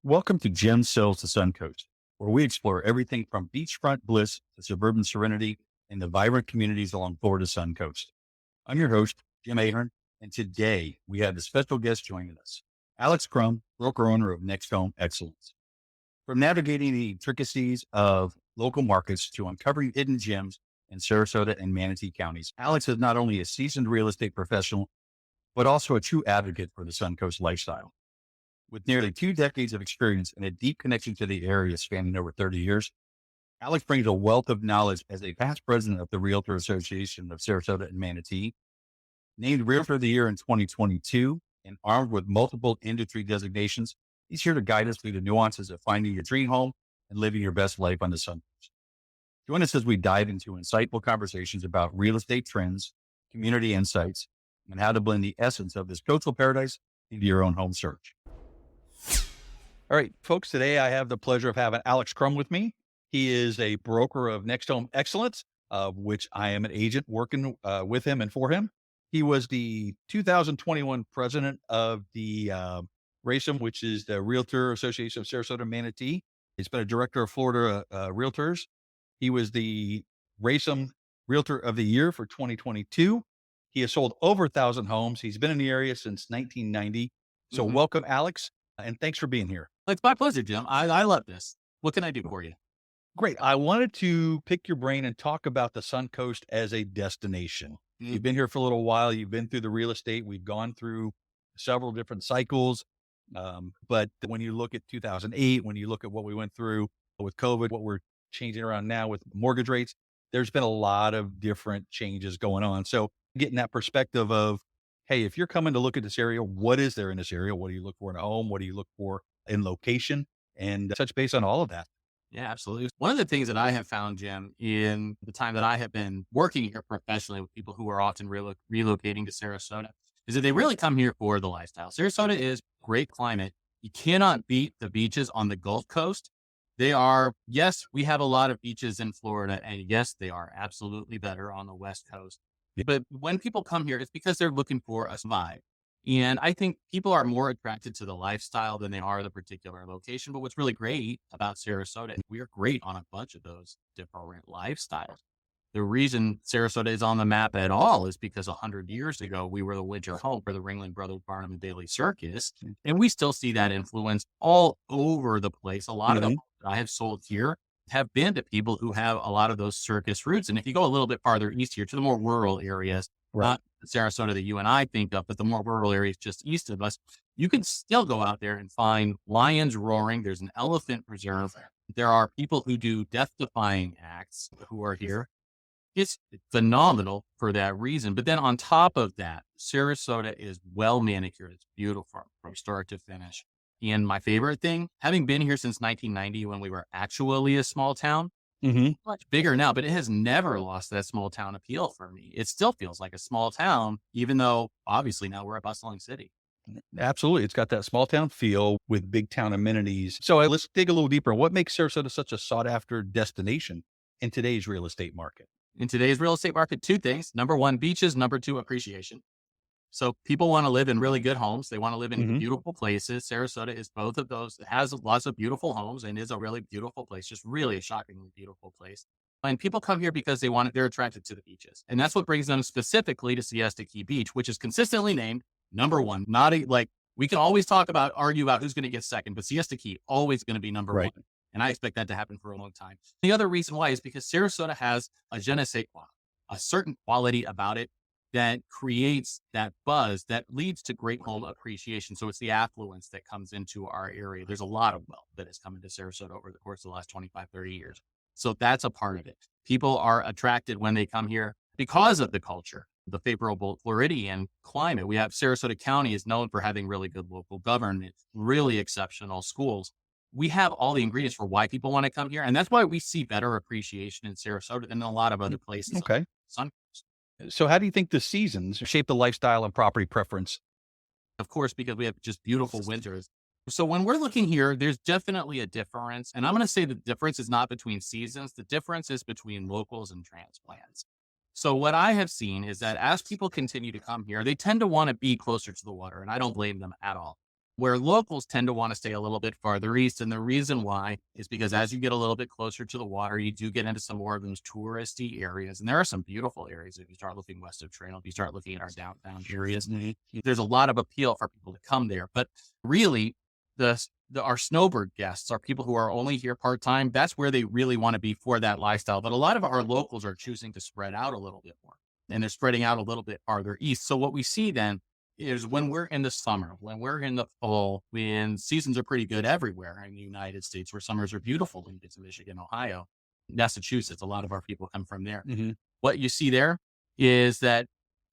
Welcome to Jim Sells the Suncoast, where we explore everything from beachfront bliss to suburban serenity in the vibrant communities along Florida's Suncoast. I'm your host, Jim Ahearn, and today we have a special guest joining us, Alex Krumm, broker owner of Next Home Excellence. From navigating the intricacies of local markets to uncovering hidden gems in Sarasota and Manatee counties, Alex is not only a seasoned real estate professional, but also a true advocate for the Suncoast lifestyle. With nearly 2 decades of experience and a deep connection to the area spanning over 30 years, Alex brings a wealth of knowledge as a past president of the Realtor Association of Sarasota and Manatee, named Realtor of the Year in 2022, and armed with multiple industry designations. He's here to guide us through the nuances of finding your dream home and living your best life on the Suncoast. Join us as we dive into insightful conversations about real estate trends, community insights, and how to blend the essence of this coastal paradise into your own home search. All right, folks, today I have the pleasure of having Alex Krumm with me. He is a broker of Next Home Excellence, of which I am an agent working with him and for him. He was the 2021 president of the RASM, which is the Realtor Association of Sarasota and Manatee. He's been a director of Florida Realtors. He was the RASM Realtor of the Year for 2022. He has sold over 1,000 homes. He's been in the area since 1990. So welcome, Alex, and thanks for being here. It's my pleasure, Jim. I love this. What can I do for you? Great. I wanted to pick your brain and talk about the Suncoast as a destination. You've been here for a little while. You've been through the real estate. We've gone through several different cycles. But when you look at 2008, when you look at what we went through with COVID, what we're changing around now with mortgage rates, there's been a lot of different changes going on. So getting that perspective of, hey, if you're coming to look at this area, what is there in this area? What do you look for in a home? What do you look for in location? And touch base on all of that. Yeah, absolutely. One of the things that I have found, Jim, in the time that I have been working here professionally with people who are often relocating to Sarasota is that they really come here for the lifestyle. Sarasota is great climate. You cannot beat the beaches on the Gulf Coast. They are, yes, we have a lot of beaches in Florida, and yes, they are absolutely better on the West Coast. But when people come here, it's because they're looking for a vibe. And I think people are more attracted to the lifestyle than they are the particular location. But what's really great about Sarasota, we are great on a bunch of those different lifestyles. The reason Sarasota is on the map at all is because 100 years ago, we were the winter home for the Ringling Brothers Barnum and Bailey Circus. And we still see that influence all over the place. A lot of them that I have sold here have been to people who have a lot of those circus roots. And if you go a little bit farther east here to the more rural areas, not Sarasota that you and I think of, but the more rural areas just east of us, you can still go out there and find lions roaring. There's an elephant preserve. There are people who do death-defying acts who are here. It's phenomenal for that reason. But then on top of that, Sarasota is well manicured. It's beautiful from start to finish. And my favorite thing, having been here since 1990 when we were actually a small town, much bigger now, but it has never lost that small town appeal for me. It still feels like a small town, even though obviously now we're a bustling city. Absolutely. It's got that small town feel with big town amenities. So let's dig a little deeper. What makes Sarasota such a sought after destination in today's real estate market? In today's real estate market, two things. Number one, beaches. Number two, appreciation. So people want to live in really good homes. They want to live in beautiful places. Sarasota is both of those. It has lots of beautiful homes and is a really beautiful place, just really a shockingly beautiful place. And people come here because they're attracted to the beaches. And that's what brings them specifically to Siesta Key Beach, which is consistently named number one. We can always argue about who's going to get second, but Siesta Key always going to be number one. And I expect that to happen for a long time. The other reason why is because Sarasota has a je ne sais quoi, a certain quality about it that creates that buzz that leads to great home appreciation. So it's the affluence that comes into our area. There's a lot of wealth that has come into Sarasota over the course of the last 25, 30 years. So that's a part of it. People are attracted when they come here because of the culture, the favorable Floridian climate. We have Sarasota County is known for having really good local government, really exceptional schools. We have all the ingredients for why people want to come here. And that's why we see better appreciation in Sarasota than a lot of other places. Okay. So how do you think the seasons shape the lifestyle and property preference? Of course, because we have just beautiful winters. So when we're looking here, there's definitely a difference. And I'm going to say the difference is not between seasons. The difference is between locals and transplants. So what I have seen is that as people continue to come here, they tend to want to be closer to the water. And I don't blame them at all. where locals tend to want to stay a little bit farther east. And the reason why is because as you get a little bit closer to the water, you do get into some more of those touristy areas. And there are some beautiful areas. If you start looking west of Trail, if you start looking at our downtown areas, there's a lot of appeal for people to come there. But really, our snowbird guests are people who are only here part-time. That's where they really want to be for that lifestyle. But a lot of our locals are choosing to spread out a little bit more, and they're spreading out a little bit farther east. So what we see then is when we're in the summer, when we're in the fall, when seasons are pretty good everywhere in the United States, where summers are beautiful, when you get to Michigan, Ohio, Massachusetts, a lot of our people come from there. What you see there is that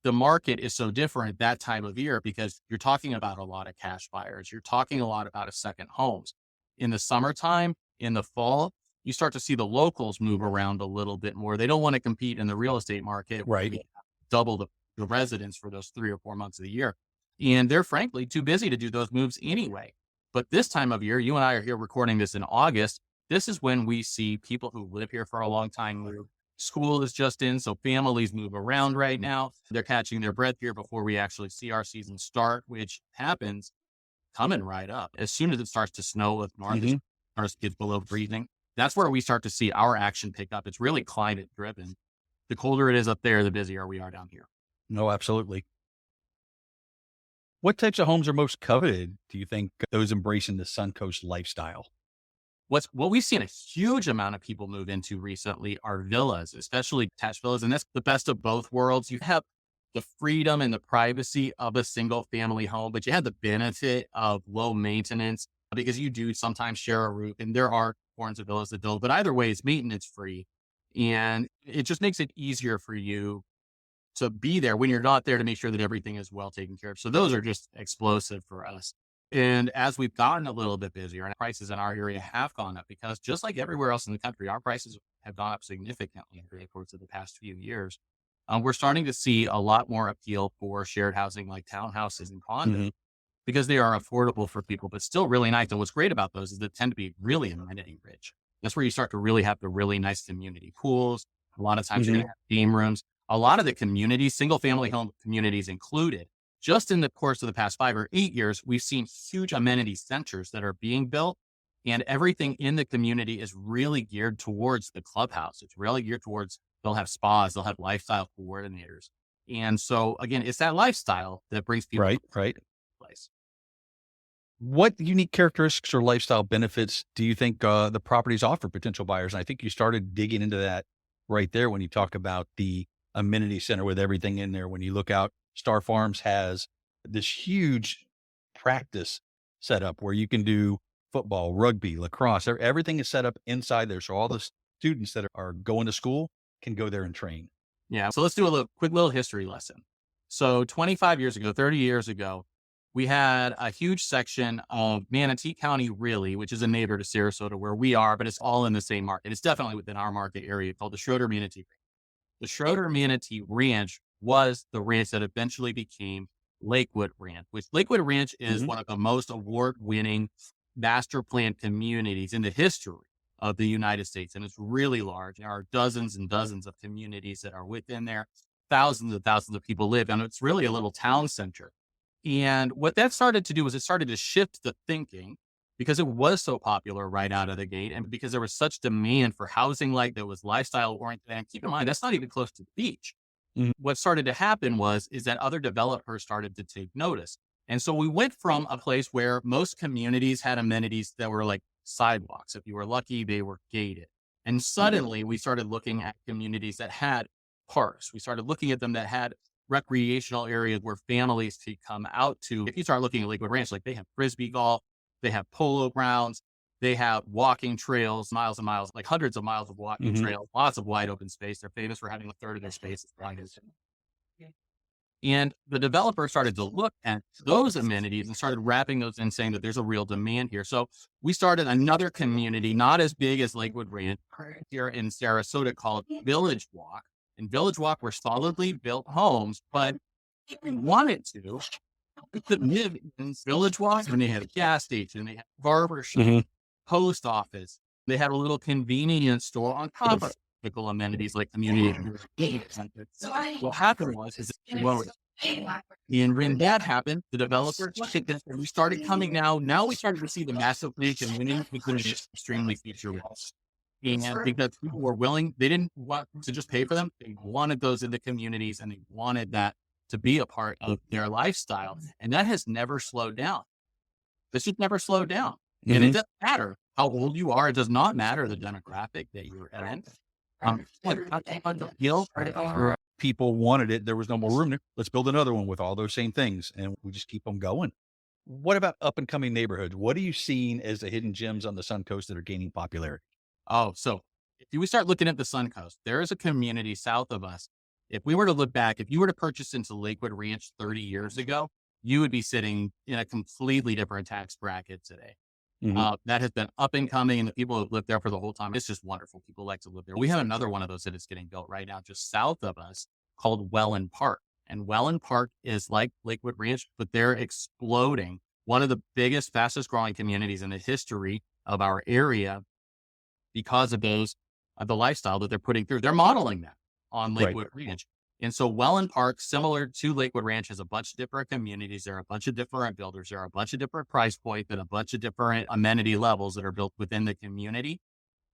the market is so different that time of year because you're talking about a lot of cash buyers. You're talking a lot about a second homes. In the summertime, in the fall, you start to see the locals move around a little bit more. They don't want to compete in the real estate market, where we double the residents for those 3 or 4 months of the year. And they're frankly too busy to do those moves anyway. But this time of year, you and I are here recording this in August. This is when we see people who live here for a long time move. School is just in, so families move around right now. They're catching their breath here before we actually see our season start, which happens coming right up. As soon as it starts to snow up north, it starts to get below freezing. That's where we start to see our action pick up. It's really climate driven. The colder it is up there, the busier we are down here. No, absolutely. What types of homes are most coveted, do you think, those embracing the Suncoast lifestyle? What we've seen a huge amount of people move into recently are villas, especially attached villas. And that's the best of both worlds. You have the freedom and the privacy of a single family home, but you have the benefit of low maintenance because you do sometimes share a roof, and there are forms of villas that don't, but either way, it's maintenance free. And it just makes it easier for you to be there when you're not there to make sure that everything is well taken care of. So those are just explosive for us. And as we've gotten a little bit busier and prices in our area have gone up because just like everywhere else in the country, our prices have gone up significantly over the course of the past few years. We're starting to see a lot more appeal for shared housing like townhouses and condos because they are affordable for people, but still really nice. And what's great about those is they tend to be really amenity rich. That's where you start to really have the really nice community pools. A lot of times you're going to have game rooms. A lot of the communities, single family home communities included, just in the course of the past 5 or 8 years, we've seen huge amenity centers that are being built, and everything in the community is really geared towards the clubhouse. It's really geared towards, they'll have spas, they'll have lifestyle coordinators. And so again, it's that lifestyle that brings people to the place. What unique characteristics or lifestyle benefits do you think the properties offer potential buyers? And I think you started digging into that right there when you talk about the amenity center with everything in there. When you look out, Star Farms has this huge practice setup where you can do football, rugby, lacrosse. Everything is set up inside there. So all the students that are going to school can go there and train. Yeah. So let's do a quick little history lesson. So 25 years ago, 30 years ago, we had a huge section of Manatee County, really, which is a neighbor to Sarasota where we are, but it's all in the same market. It's definitely within our market area called the Schroeder Manatee. The Schroeder Manatee Ranch was the ranch that eventually became Lakewood Ranch, which Lakewood Ranch is one of the most award-winning master plan communities in the history of the United States. And it's really large. There are dozens and dozens of communities that are within there. Thousands and thousands of people live, and it's really a little town center. And what that started to do was it started to shift the thinking because it was so popular right out of the gate. And because there was such demand for housing like that was lifestyle oriented. And keep in mind, that's not even close to the beach. What started to happen is that other developers started to take notice. And so we went from a place where most communities had amenities that were like sidewalks. If you were lucky, they were gated. And suddenly we started looking at communities that had parks. We started looking at them that had recreational areas where families could come out to. If you start looking at Lakewood Ranch, like they have frisbee golf, they have polo grounds, they have walking trails, miles and miles, like hundreds of miles of walking trails, lots of wide open space. They're famous for having a third of their space as wide as. And the developer started to look at those amenities and started wrapping those in, saying that there's a real demand here. So we started another community, not as big as Lakewood Ranch, here in Sarasota called Village Walk. And Village Walk were solidly built homes, but if we wanted to, we could live in Village Walk, and they had a gas station, they had a barber shop, post office, they had a little convenience store on top of typical amenities like community. What happened was, And when that happened, the developers kicked in, and we started coming now. Now we started to see the massive leak and winning becoming extremely feature rich. And because people were willing, they didn't want to just pay for them. They wanted those in the communities and they wanted that to be a part of their lifestyle. And that has never slowed down. This just never slowed down. And it doesn't matter how old you are. It does not matter the demographic that you're in. People wanted it. There was no more room there. Let's build another one with all those same things. And we just keep them going. What about up and coming neighborhoods? What are you seeing as the hidden gems on the Suncoast that are gaining popularity? Oh, so if we start looking at the Suncoast, there is a community south of us. If we were to look back, if you were to purchase into Lakewood Ranch 30 years ago, you would be sitting in a completely different tax bracket today. That has been up and coming, and the people who have lived there for the whole time, it's just wonderful. People like to live there. We have another one of those that is getting built right now just south of us called Welland Park. And Welland Park is like Lakewood Ranch, but they're exploding. One of the biggest, fastest growing communities in the history of our area because of those, the lifestyle that they're putting through. They're modeling that on Lakewood Ranch. And so Welland Park, similar to Lakewood Ranch, has a bunch of different communities. There are a bunch of different builders. There are a bunch of different price points and a bunch of different amenity levels that are built within the community.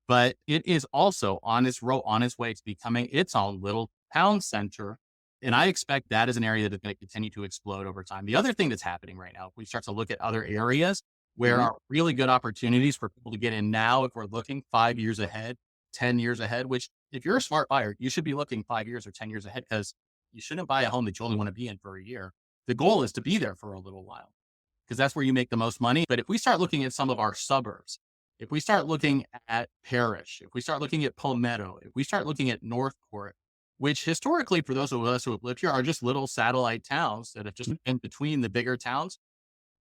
But it is also on its way to becoming its own little town center. And I expect that is an area that is going to continue to explode over time. The other thing that's happening right now, if we start to look at other areas where are really good opportunities for people to get in now, if we're looking 5 years ahead, 10 years ahead, which if you're a smart buyer, you should be looking 5 years or 10 years ahead because you shouldn't buy a home that you only want to be in for a year. The goal is to be there for a little while because that's where you make the most money. But if we start looking at some of our suburbs, if we start looking at Parrish, if we start looking at Palmetto, if we start looking at Northport, which historically for those of us who have lived here are just little satellite towns that have just been between the bigger towns,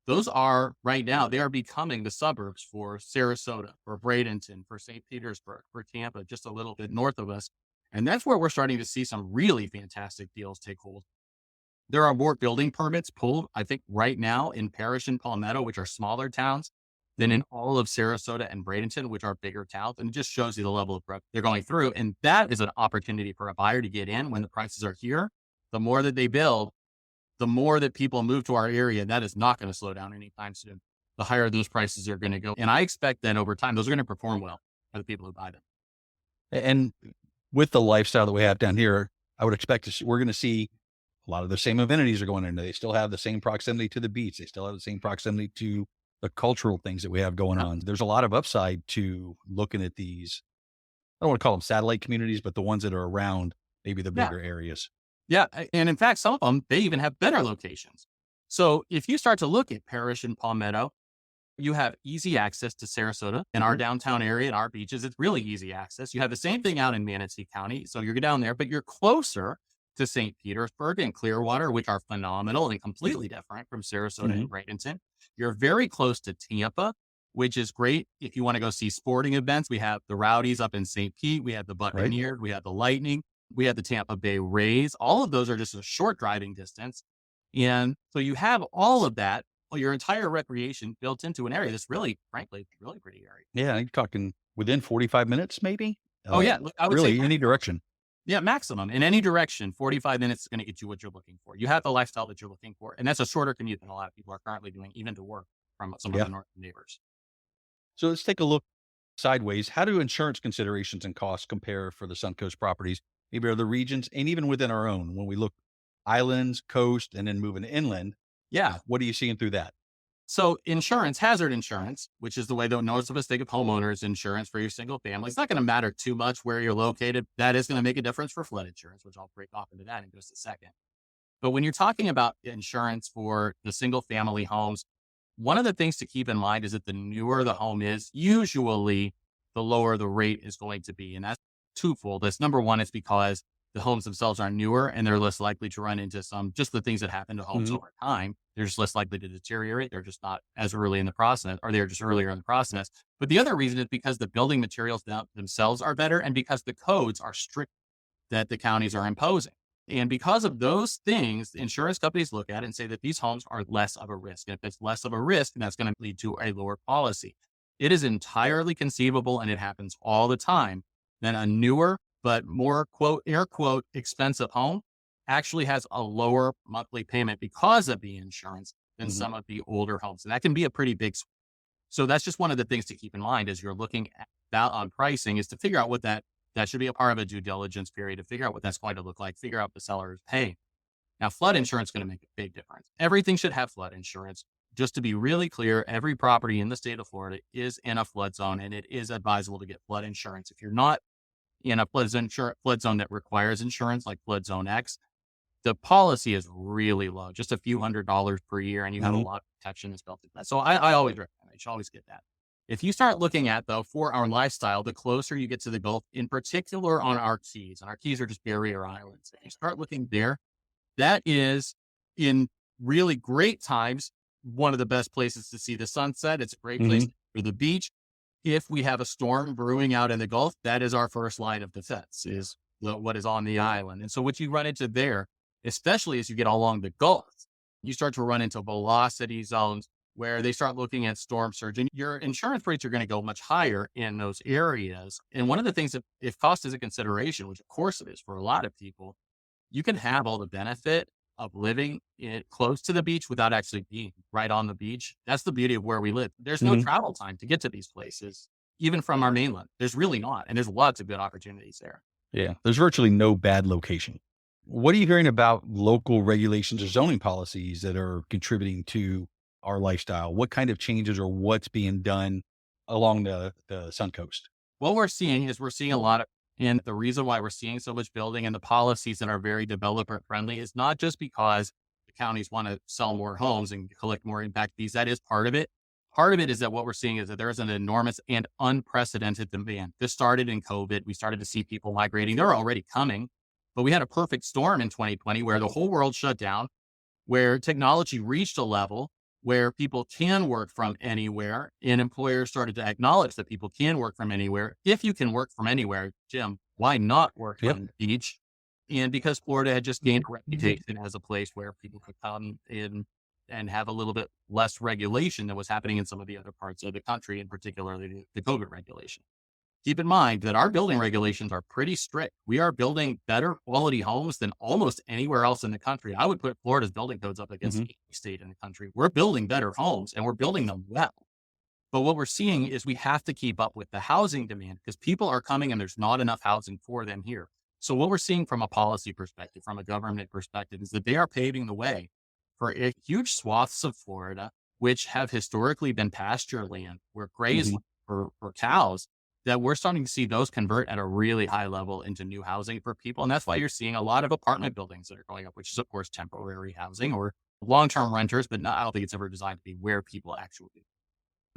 those are right now, they are becoming the suburbs for Sarasota, for Bradenton, for St. Petersburg, for Tampa, just a little bit north of us. And that's where we're starting to see some really fantastic deals take hold. There are more building permits pulled, I think, right now in Parrish and Palmetto, which are smaller towns, than in all of Sarasota and Bradenton, which are bigger towns. And it just shows you the level of growth they're going through. And that is an opportunity for a buyer to get in when the prices are here. The more that they build, the more that people move to our area, that is not going to slow down anytime soon. The higher those prices are going to go. And I expect that over time, those are going to perform well for the people who buy them. And with the lifestyle that we have down here, I would expect we're going to see a lot of the same amenities are going in. They still have the same proximity to the beach. They still have the same proximity to the cultural things that we have going on. There's a lot of upside to looking at these. I don't want to call them satellite communities, but the ones that are around maybe the bigger areas. Yeah. And in fact, some of them, they even have better locations. So if you start to look at Parrish and Palmetto, you have easy access to Sarasota in our downtown area and our beaches. It's really easy access. You have the same thing out in Manatee County. So you're down there, but you're closer to St. Petersburg and Clearwater, which are phenomenal and completely different from Sarasota and Bradenton. You're very close to Tampa, which is great if you want to go see sporting events. We have the Rowdies up in St. Pete. We have the Buccaneers. We have the Lightning. We have the Tampa Bay Rays. All of those are just a short driving distance. And so you have all of that, your entire recreation built into an area that's really, frankly, really pretty area. Yeah. You're talking within 45 minutes, maybe? Oh, yeah. I would really, say any direction. Yeah, maximum. In any direction, 45 minutes is going to get you what you're looking for. You have the lifestyle that you're looking for. And that's a shorter commute than a lot of people are currently doing, even to work from some of the northern neighbors. So let's take a look sideways. How do insurance considerations and costs compare for the Suncoast properties, maybe other regions, and even within our own? When we look islands, coast, and then moving inland, what are you seeing through that? So insurance, hazard insurance, which is the way that most of us think of homeowners insurance for your single family. It's not going to matter too much where you're located. That is going to make a difference for flood insurance, which I'll break off into that in just a second. But when you're talking about insurance for the single family homes, one of the things to keep in mind is that the newer the home is, usually the lower the rate is going to be. And that's twofold. That's number one, it's because the homes themselves are newer and they're less likely to run into just the things that happen to homes over time. They're just less likely to deteriorate. They're just not as early in the process, or they're just earlier in the process. But the other reason is because the building materials themselves are better and because the codes are strict that the counties are imposing. And because of those things, insurance companies look at it and say that these homes are less of a risk. And if it's less of a risk, then that's going to lead to a lower policy. It is entirely conceivable, and it happens all the time, that a newer but more, quote, air quote, expensive home actually has a lower monthly payment because of the insurance than Mhm. some of the older homes. And that can be a pretty big. So that's just one of the things to keep in mind as you're looking at that on pricing, is to figure out what that should be a part of a due diligence period, to figure out what that's going to look like, figure out the seller's pay. Now, flood insurance is going to make a big difference. Everything should have flood insurance. Just to be really clear, every property in the state of Florida is in a flood zone, and it is advisable to get flood insurance. If you're not in a flood zone that requires insurance, like flood zone X, the policy is really low, just a few $100s per year, and you have a Mhm. lot of protection that's built in that. So I always recommend it. You should always get that. If you start looking at, though, for our lifestyle, the closer you get to the Gulf, in particular on our keys, and our keys are just barrier islands. If you start looking there, that is, in really great times, one of the best places to see the sunset. It's a great place Mhm. for the beach. If we have a storm brewing out in the Gulf, that is our first line of defense, is what is on the island. And so what you run into there, especially as you get along the Gulf, you start to run into velocity zones where they start looking at storm surge, and your insurance rates are going to go much higher in those areas. And one of the things that, if cost is a consideration, which of course it is for a lot of people, you can have all the benefit of living close to the beach without actually being right on the beach. That's the beauty of where we live. There's no Mhm. travel time to get to these places, even from our mainland. There's really not. And there's lots of good opportunities there. Yeah. There's virtually no bad location. What are you hearing about local regulations or zoning policies that are contributing to our lifestyle? What kind of changes or what's being done along the Sun Coast? What we're seeing is we're seeing a lot of, and the reason why we're seeing so much building and the policies that are very developer friendly is not just because the counties want to sell more homes and collect more impact fees. That is part of it. Part of it is that what we're seeing is that there's an enormous and unprecedented demand. This started in COVID. We started to see people migrating. They're already coming, but we had a perfect storm in 2020 where the whole world shut down, where technology reached a level where people can work from anywhere, and employers started to acknowledge that people can work from anywhere. If you can work from anywhere, Jim, why not work Yep. from the beach? And because Florida had just gained a reputation as a place where people could come in and have a little bit less regulation than was happening in some of the other parts of the country, and particularly the COVID regulation. Keep in mind that our building regulations are pretty strict. We are building better quality homes than almost anywhere else in the country. I would put Florida's building codes up against Mhm. any state in the country. We're building better homes, and we're building them well. But what we're seeing is we have to keep up with the housing demand, because people are coming and there's not enough housing for them here. So what we're seeing from a policy perspective, from a government perspective, is that they are paving the way for huge swaths of Florida, which have historically been pasture land, where graze Mhm. for cows, that we're starting to see those convert at a really high level into new housing for people. And that's why you're seeing a lot of apartment buildings that are going up, which is of course temporary housing or long-term renters, but I don't think it's ever designed to be where people actually,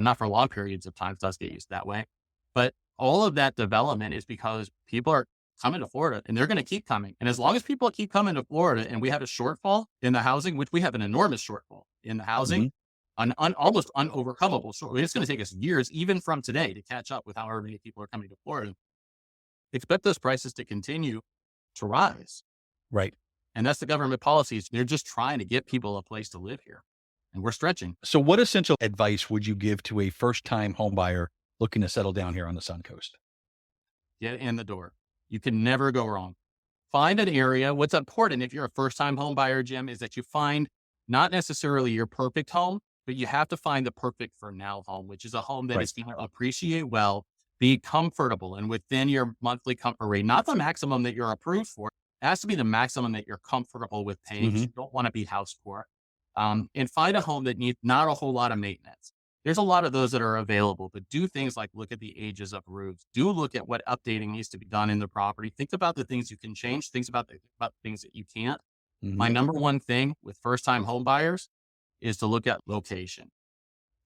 not for long periods of time. It does get used that way. But all of that development is because people are coming to Florida, and they're going to keep coming. And as long as people keep coming to Florida and we have a shortfall in the housing, which we have an enormous shortfall in the housing, Mhm. an almost unovercomable short. It's going to take us years, even from today, to catch up with however many people are coming to Florida. Expect those prices to continue to rise. Right. And that's the government policies. They're just trying to get people a place to live here. And we're stretching. So what essential advice would you give to a first-time home buyer looking to settle down here on the Sun Coast? Get in the door. You can never go wrong. Find an area. What's important if you're a first time home buyer, Jim, is that you find not necessarily your perfect home, but you have to find the perfect for now home, which is a home that Right. is going to appreciate well, be comfortable, and within your monthly comfort rate, not the maximum that you're approved for. It has to be the maximum that you're comfortable with paying, because Mhm. you don't want to be house poor. And find a home that needs not a whole lot of maintenance. There's a lot of those that are available, but do things like look at the ages of roofs. Do look at what updating needs to be done in the property. Think about the things you can change. Think about the things that you can't. My Mhm. number one thing with first time home buyers is to look at location.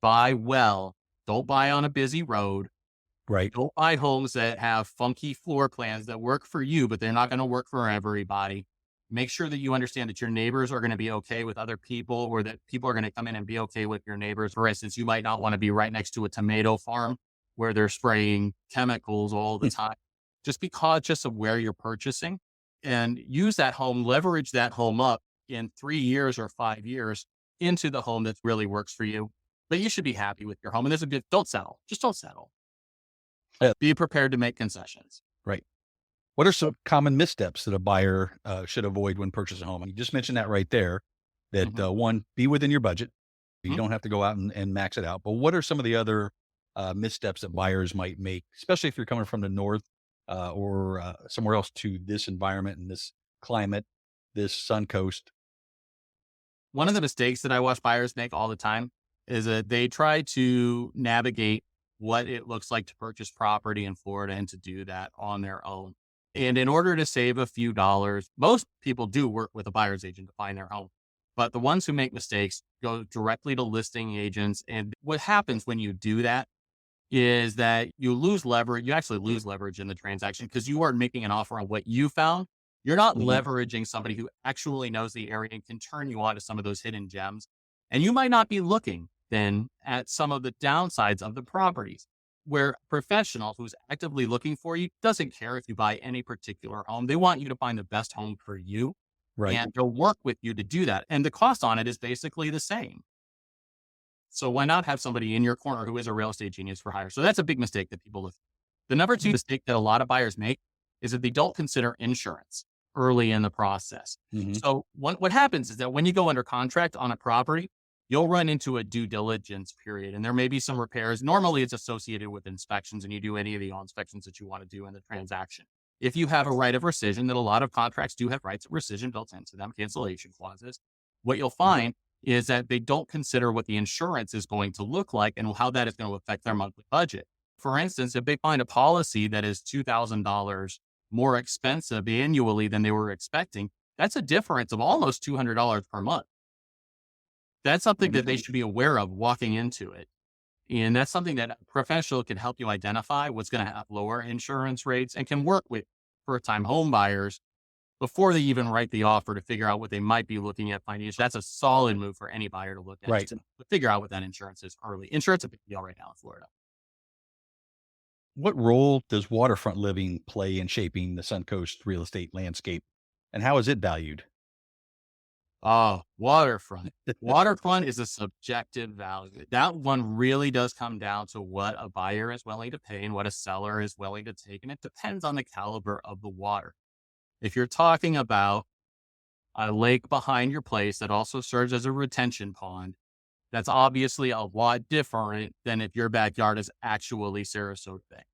Buy well. Don't buy on a busy road. Right. Don't buy homes that have funky floor plans that work for you, but they're not going to work for everybody. Make sure that you understand that your neighbors are going to be okay with other people, or that people are going to come in and be okay with your neighbors. For instance, you might not want to be right next to a tomato farm where they're spraying chemicals all the time. Just be conscious of where you're purchasing, and use that home, leverage that home up in 3 years or 5 years into the home that really works for you. But you should be happy with your home. And there's a good, don't settle. Just don't settle. Yeah. Be prepared to make concessions. Right. What are some common missteps that a buyer should avoid when purchasing a home? You just mentioned that right there, that Mhm. one, be within your budget. You Mhm. don't have to go out and max it out. But what are some of the other missteps that buyers might make, especially if you're coming from the north or somewhere else to this environment and this climate, this sun coast? One of the mistakes that I watch buyers make all the time is that they try to navigate what it looks like to purchase property in Florida and to do that on their own. And in order to save a few dollars, most people do work with a buyer's agent to find their home. But the ones who make mistakes go directly to listing agents. And what happens when you do that is that you lose leverage. You actually lose leverage in the transaction because you are making an offer on what you found. You're not Mhm. leveraging somebody who actually knows the area and can turn you on to some of those hidden gems. And you might not be looking then at some of the downsides of the properties where a professional who's actively looking for you doesn't care if you buy any particular home. They want you to find the best home for you Right. and they'll work with you to do that. And the cost on it is basically the same. So why not have somebody in your corner who is a real estate genius for hire? So that's a big mistake that people look. The number two mistake that a lot of buyers make is that they don't consider insurance early in the process. Hmm. So what happens is that when you go under contract on a property, you'll run into a due diligence period and there may be some repairs. Normally it's associated with inspections and you do any of the inspections that you want to do in the transaction. If you have a right of rescission, that a lot of contracts do have rights of rescission built into them, cancellation clauses, what you'll find is that they don't consider what the insurance is going to look like and how that is going to affect their monthly budget. For instance, if they find a policy that is $2,000 more expensive annually than they were expecting, that's a difference of almost $200 per month. That's something that they should be aware of walking into it. And that's something that a professional can help you identify what's going to have lower insurance rates and can work with first time home buyers before they even write the offer to figure out what they might be looking at financially. That's a solid move for any buyer to look at, just Right. to figure out what that insurance is early. Insurance is a big deal right now in Florida. What role does waterfront living play in shaping the Suncoast real estate landscape, and how is it valued? Oh, waterfront. Waterfront is a subjective value. That one really does come down to what a buyer is willing to pay and what a seller is willing to take. And it depends on the caliber of the water. If you're talking about a lake behind your place that also serves as a retention pond, that's obviously a lot different than if your backyard is actually Sarasota Bay.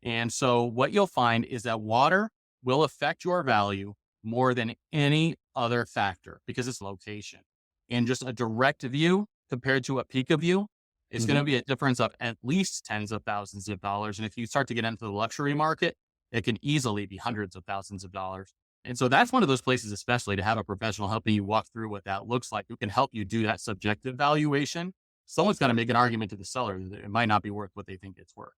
And so what you'll find is that water will affect your value more than any other factor because it's location. And just a direct view compared to a peak of view is going Hmm. to be a difference of at least tens of thousands of dollars. And if you start to get into the luxury market, it can easily be hundreds of thousands of dollars. And so that's one of those places, especially to have a professional helping you walk through what that looks like, who can help you do that subjective valuation. Someone's got to make an argument to the seller that it might not be worth what they think it's worth.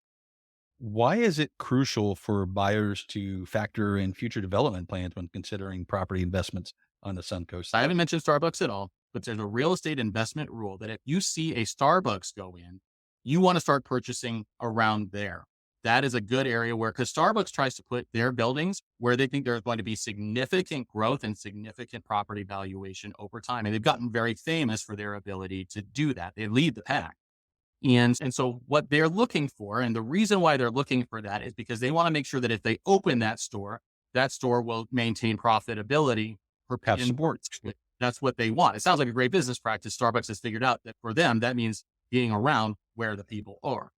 Why is it crucial for buyers to factor in future development plans when considering property investments on the Suncoast? I haven't mentioned Starbucks at all, but there's a real estate investment rule that if you see a Starbucks go in, you want to start purchasing around there. That is a good area where, because Starbucks tries to put their buildings where they think there's going to be significant growth and significant property valuation over time. And they've gotten very famous for their ability to do that. They lead the pack. And so what they're looking for, and the reason why they're looking for that is because they want to make sure that if they open that store will maintain profitability for Have in support. that's what they want. It sounds like a great business practice. Starbucks has figured out that for them, that means being around where the people are.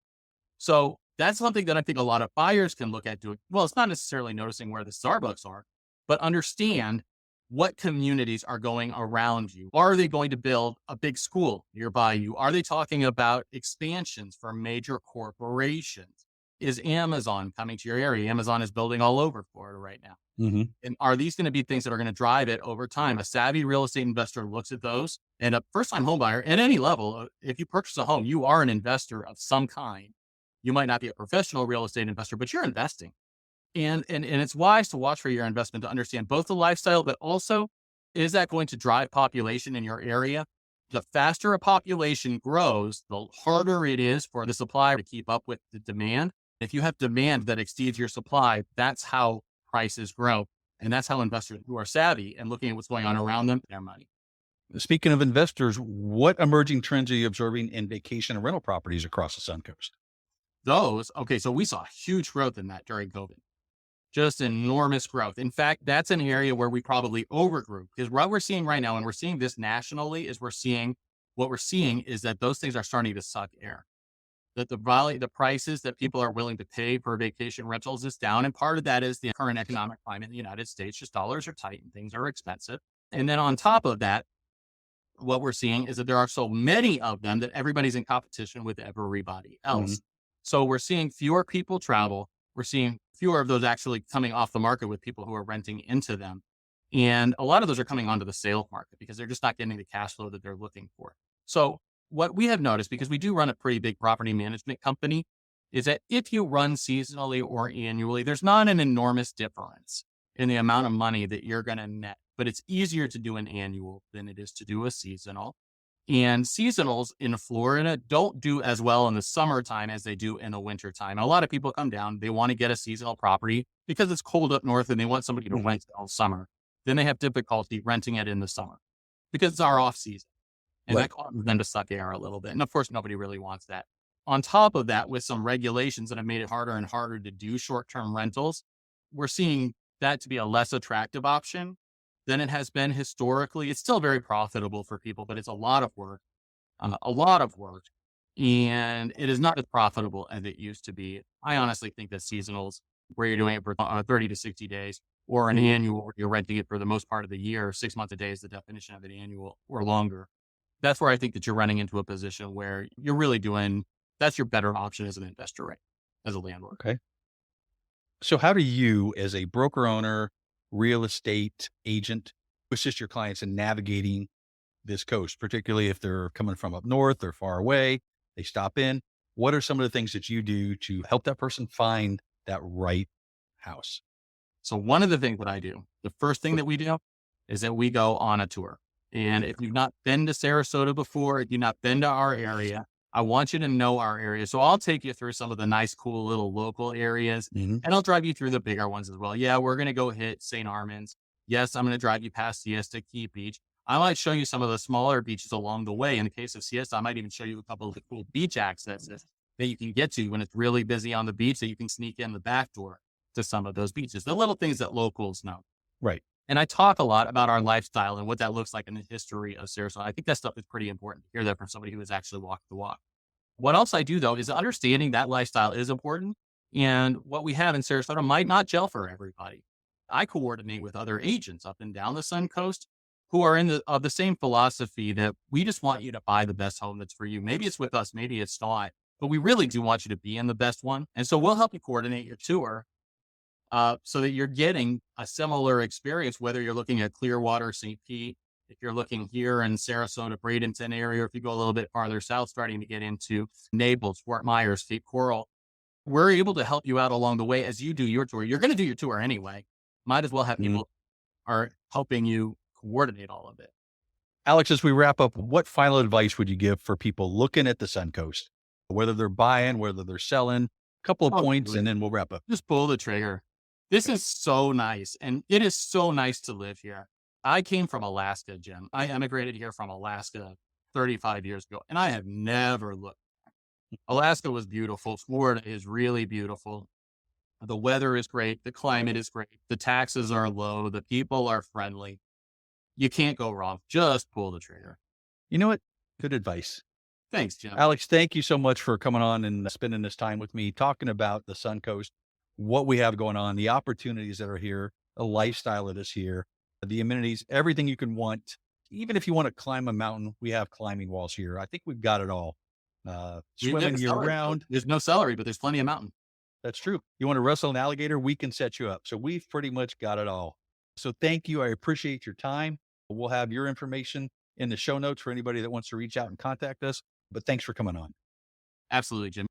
So that's something that I think a lot of buyers can look at doing. Well, it's not necessarily noticing where the Starbucks are, but understand what communities are going around you. Are they going to build a big school nearby you? Are they talking about expansions for major corporations? Is Amazon coming to your area? Amazon is building all over Florida right now. Hmm. And are these going to be things that are going to drive it over time? A savvy real estate investor looks at those, and a first time home buyer at any level, if you purchase a home, you are an investor of some kind. You might not be a professional real estate investor, but you're investing. And it's wise to watch for your investment to understand both the lifestyle, but also, is that going to drive population in your area? The faster a population grows, the harder it is for the supply to keep up with the demand. If you have demand that exceeds your supply, that's how prices grow. And that's how investors who are savvy and looking at what's going on around them, their money. Speaking of investors, what emerging trends are you observing in vacation and rental properties across the Suncoast? Those, okay, so we saw huge growth in that during COVID. just enormous growth. In fact, that's an area where we probably overgrew, because what we're seeing right now, and we're seeing this nationally, is what we're seeing is that those things are starting to suck air. That the prices that people are willing to pay for vacation rentals is down. And part of that is the current economic climate in the United States. Just dollars are tight and things are expensive. And then on top of that, what we're seeing is that there are so many of them that everybody's in competition with everybody Mhm. else. So we're seeing fewer people travel. We're seeing fewer of those actually coming off the market with people who are renting into them. And a lot of those are coming onto the sales market because they're just not getting the cash flow that they're looking for. So what we have noticed, because we do run a pretty big property management company, is that if you run seasonally or annually, there's not an enormous difference in the amount of money that you're going to net, but it's easier to do an annual than it is to do a seasonal. And seasonals in Florida don't do as well in the summertime as they do in the wintertime. And a lot of people come down, they want to get a seasonal property because it's cold up north and they want somebody to Mhm. rent all summer. Then they have difficulty renting it in the summer because it's our off season. And Right. that causes them to suck air a little bit. And of course, nobody really wants that. On top of that, with some regulations that have made it harder and harder to do short-term rentals, we're seeing that to be a less attractive option than it has been historically. It's still very profitable for people, but it's a lot of work, a lot of work. And it is not as profitable as it used to be. I honestly think that seasonals, where you're doing it for 30 to 60 days, or an annual where you're renting it for the most part of the year, 6 months a day is the definition of an annual or longer. That's where I think that you're running into a position where you're really doing, that's your better option as an investor, right? As a landlord. Okay. So how do you, as a broker owner, real estate agent, assist your clients in navigating this coast, particularly if they're coming from up north or far away, they stop in? What are some of the things that you do to help that person find that right house? So one of the things that I do, the first thing that we do is that we go on a tour. And if you've not been to Sarasota before, if you've not been to our area, I want you to know our area. So I'll take you through some of the nice, cool little local areas, Mhm. and I'll drive you through the bigger ones as well. Yeah, we're going to go hit St. Armand's. Yes, I'm going to drive you past Siesta Key Beach. I might show you some of the smaller beaches along the way. In the case of Siesta, I might even show you a couple of the cool beach accesses that you can get to when it's really busy on the beach, that you can sneak in the back door to some of those beaches, the little things that locals know. Right. And I talk a lot about our lifestyle and what that looks like in the history of Sarasota. I think that stuff is pretty important to hear that from somebody who has actually walked the walk. What else I do though is understanding that lifestyle is important. And what we have in Sarasota might not gel for everybody. I coordinate with other agents up and down the Sun Coast who are in the same philosophy that we just want you to buy the best home that's for you. Maybe it's with us, maybe it's not, but we really do want you to be in the best one. And so we'll help you coordinate your tour so that you're getting a similar experience, whether you're looking at Clearwater, St. Pete, if you're looking here in Sarasota, Bradenton area, or if you go a little bit farther south, starting to get into Naples, Fort Myers, Cape Coral, we're able to help you out along the way as you do your tour. You're going to do your tour anyway. Might as well have Mhm. people are helping you coordinate all of it. Alex, as we wrap up, what final advice would you give for people looking at the Sun Coast, whether they're buying, whether they're selling? A couple of Oh, points, and then we'll wrap up. just pull the trigger. This is so nice. And it is so nice to live here. I came from Alaska, Jim. I emigrated here from Alaska 35 years ago, and I have never looked. Alaska was beautiful. Florida is really beautiful. The weather is great. The climate is great. The taxes are low. The people are friendly. You can't go wrong. Just pull the trigger. You know what? Good advice. Thanks, Jim. Alex, thank you so much for coming on and spending this time with me, talking about the Sun Coast, what we have going on, the opportunities that are here, the lifestyle that is here, the amenities, everything you can want. Even if you want to climb a mountain, we have climbing walls here. I think we've got it all. Swimming year round. There's no celery, but there's plenty of mountain. That's true. You want to wrestle an alligator? We can set you up. So we've pretty much got it all. So thank you. I appreciate your time. We'll have your information in the show notes for anybody that wants to reach out and contact us. But thanks for coming on. Absolutely, Jim.